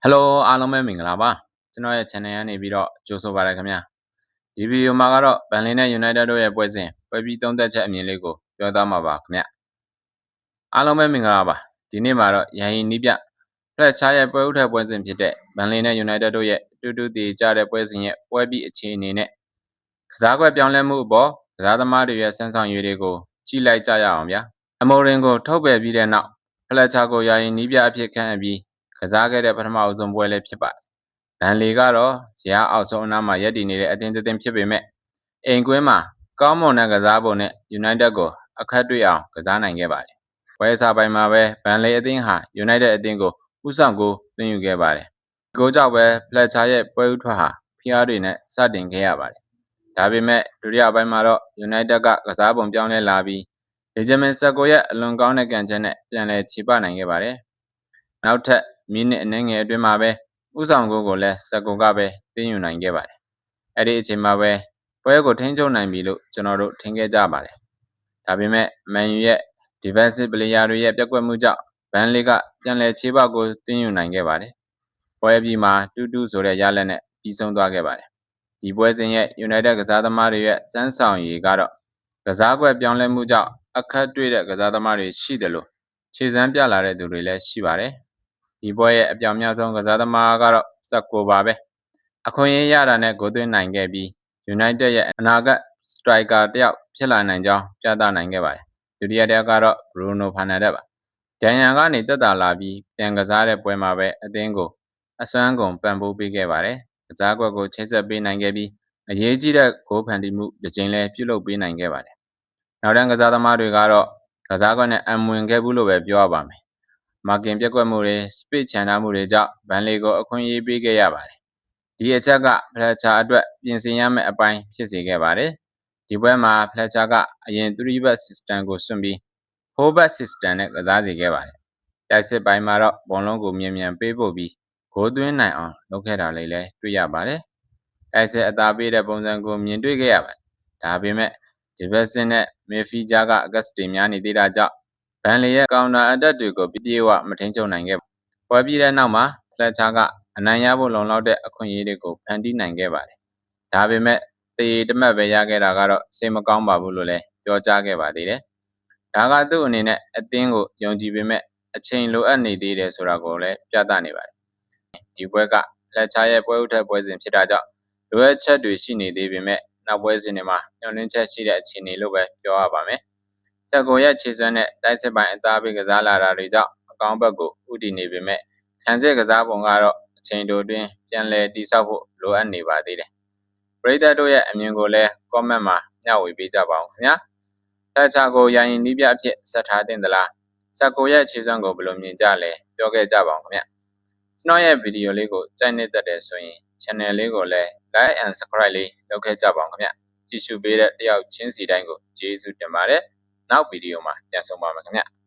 Hello အားလုံးပဲမင်္ဂလာပါကျွန်တော်ရဲ့ channel ကနေပြီးတော့ကြိုဆိုပါရခင်ဗျာဒီဗီဒီယိုမှာကတော့ဘန်လင်းနဲ့ United တို့ရဲ့ပွဲစဉ်ပွဲပြီးသုံးသက်ချက်အမြင်လေးကိုပြောသားမှာပါခင်ဗျာအားလုံးပဲမင်္ဂလာပါဒီနေ့မှာတော့ရန်ရင်နီးပြဖလက်ချားရဲ့ပွဲဥထက်ပွဲစဉ်ဖြစ်တဲ့ဘန်လင်းနဲ့ United တို့ရဲ့တူတူတည်ကြတဲ့ပွဲစဉ်ရဲ့ပွဲပြီးအခြေအနေနဲ့ကစားကွက်ပြောင်းလဲမှုအပေါ်ကစားသမားတွေရဲ့စမ်းဆောင်ရည်တွေကိုကြည့်လိုက်ကြရအောင်ဗျာအမိုရင်ကိုထုတ်ပယ်ပြီးတဲ့နောက်ဖလက်ချားကိုရန်ရင်နီးပြအဖြစ်ခန့်အပ်ပြီးကစားခဲ့တဲ့ပထမအဆုံးပွဲလည်းဖြစ်ပါတယ်။ဘန်လီကတော့ဇယားအောက်ဆုံးအနားမှာရပ်တည်နေတဲ့အသင်းတစ်သင်းဖြစ်ပေမဲ့အိမ်ကွင်းမှာကောင်းမွန်တဲ့ကစားပုံနဲ့ United ကိုအခက်တွေ့အောင်ကစားနိုင်ခဲ့ပါတယ်။ပွဲစားပိုင်းမှာပဲဘန်လီအသင်းဟာ United အသင်းကိုဥဆောင်ကိုသွင်းယူခဲ့ပါတယ်။ဒီကိုကြောင့်ပဲဖလက်ချာရဲ့ပွဲဥထွက်ဟာဖိအားတွေနဲ့စတင်ခဲ့ရပါတယ်။ဒါပေမဲ့ဒုတိယပိုင်းမှာတော့ United ကကစားပုံပြောင်းလဲလာပြီးလေဂျမင်ဆက်ကိုရဲ့အလွန်ကောင်းတဲ့ကံချက်နဲ့ပြန်လည်ခြေပနိုင်ခဲ့ပါတယ်။နောက်ထပ်မိနစ်အနည်းငယ်အတွင်းမှာပဲဥဆောင်ကိုလည်းဆက်ကိုကပဲသိမ်းယူနိုင်ခဲ့ပါတယ်။အဲ့ဒီအချိန်မှာပဲပွဲကိုထိန်းချုပ်နိုင်ပြီလို့ကျွန်တော်တို့ထင်ခဲ့ကြပါတယ်။ဒါပေမဲ့မန်ယူရဲ့ defensive player တွေရဲ့ပြက်ကွက်မှုကြောင့်ဘန်လီကပြန်လည်ခြေပကိုသိမ်းယူနိုင်ခဲ့ပါတယ်။ပွဲပြီးမှာတူဆိုတဲ့ရလဒ်နဲ့ပြီးဆုံးသွားခဲ့ပါတယ်။ဒီပွဲစဉ်ရဲ့ United ကစားသမားတွေရဲ့စမ်းဆောင်ရည်ကတော့ကစားကွက်ပြောင်းလဲမှုကြောင့်အခက်တွေ့တဲ့ကစားသမားတွေရှိတယ်လို့ခြေစမ်းပြလာတဲ့သူတွေလည်းရှိပါတယ်။ဒီပွဲရဲ့အပြောင်များဆုံးကစားသမားကတော့ဆက်ကိုပါပဲအခွင့်အရေးရတာနဲ့ဂိုးသွင်းနိုင်ခဲ့ပြီး United ရဲ့အနာဂတ် striker တယောက်ဖြစ်လာနိုင်ကြောင်းပြသနိုင်ခဲ့ပါတယ်ဒုတိယတစ်ယောက်ကတော့ Bruno Fernandes ပါဒန်ယန်ကနေတက်တာလာပြီးပြန်ကစားတဲ့ပွဲမှာပဲအသင်းကိုအစွမ်းကုန်ပံ့ပိုးပေးခဲ့ပါတယ်ကစားကွက်ကိုချိတ်ဆက်ပေးနိုင်ခဲ့ပြီးအရေးကြီးတဲ့ဂိုးဖန်တီးမှုတစ်ကြိမ်လည်းပြုလုပ်ပေးနိုင်ခဲ့ပါတယ်နောက်တန်းကစားသမားတွေကတော့ကစားကွက်နဲ့အမွင်ခဲ့ဘူးလို့ပဲပြောရပါမယ်မာကင်ပြက်ကွက်မှုတွေစပစ်ချန်ထားမှုတွေကြောင့်ဘန်လီကိုအခွင့်အရေးပေးခဲ့ရပါတယ်ဒီအချက်ကဖလက်ချာအတွက်ပြင်ဆင်ရမယ့်အပိုင်းဖြစ်စေခဲ့ပါတယ်ဒီပွဲမှာဖလက်ချာကအရင်3 back system ကိုဆွန့်ပြီး 4 back system နဲ့ကစားစီခဲ့ပါတယ်တိုက်စစ်ပိုင်းမှာတော့ဘောလုံးကိုမြန်ပေးဖို့ပြီးဂိုးသွင်းနိုင်အောင်လုပ်ခဲ့တာလေးလည်းတွေ့ရပါတယ်တိုက်စစ်အသာပေးတဲ့ပုံစံကိုမြင်တွေ့ခဲ့ရပါတယ်ဒါပေမဲ့ဒီဘက်စစ်နဲ့မီဖီဂျာကအကက်စတီများနေသေးတာကြောင့်ဘန်လီရဲ့ကောင်တာအတက်တွေကိုပြေးဝမထိန်ချုပ်နိုင်ခဲ့ပွဲပြီးတဲ့နောက်မှာဖလက်ချာကအနိုင်ရဖို့လုံလောက်တဲ့အခွင့်အရေးတွေကိုဖန်တီးနိုင်ခဲ့ပါတယ်။ဒါပေမဲ့တရေတမတ်ပဲရခဲ့တာကတော့စိတ်မကောင်းပါဘူးလို့လည်းပြောကြားခဲ့ပါသေးတယ်။ဒါကသူ့အနေနဲ့အသင်းကိုယုံကြည်ပေမဲ့အချိန်လိုအပ်နေသေးတယ်ဆိုတာကိုလည်းပြသနေပါတယ်။ဒီပွဲကဖလက်ချာရဲ့ပွဲဥထက်ပွဲစဉ်ဖြစ်တာကြောင့်လိုအပ်ချက်တွေရှိနေသေးပေမဲ့နောက်ပွဲစဉ်တွေမှာညှော်နှင်းချက်ရှိတဲ့အခြေအနေလို့ပဲပြောရပါမယ်။ဆက်ကိုရဲ့ခြေစွမ်းနဲ့တိုက်စစ်ပိုင်းအသားပေးကစားလာတာတွေကြောင့်အကောင်းဘက်ကိုဥတည်နေပေမဲ့ခံစစ်ကစားပုံကတော့အချိန်တိုတွင်ပြန်လည်တည်ဆောက်ဖို့လိုအပ်နေပါသေးတယ်။ပရိသတ်တို့ရဲ့အမြင်ကိုလည်း comment မှာမျှဝေပေးကြပါဦးခင်ဗျာ။ဖလက်ချာကိုရန်ရင်နီးပြအဖြစ်ဆက်ထားတင်သလား။ဆက်ကိုရဲ့ခြေစွမ်းကိုဘယ်လိုမြင်ကြလဲပြောခဲ့ကြပါဦးခင်ဗျာ။ကျွန်တော်ရဲ့ဗီဒီယိုလေးကိုကြိုက်နေတဲ့တဲ့ဆိုရင် channel လေးကိုလည်း like and subscribe လေးလုပ်ခဲ့ကြပါဦးခင်ဗျ။ကြည့်ရှုပေးတဲ့တယောက်ချင်းစီတိုင်းကိုကျေးဇူးတင်ပါတယ်။နောက်ဗီဒီယိုမှာပြန်ဆုံပါမယ်ခင်ဗျ။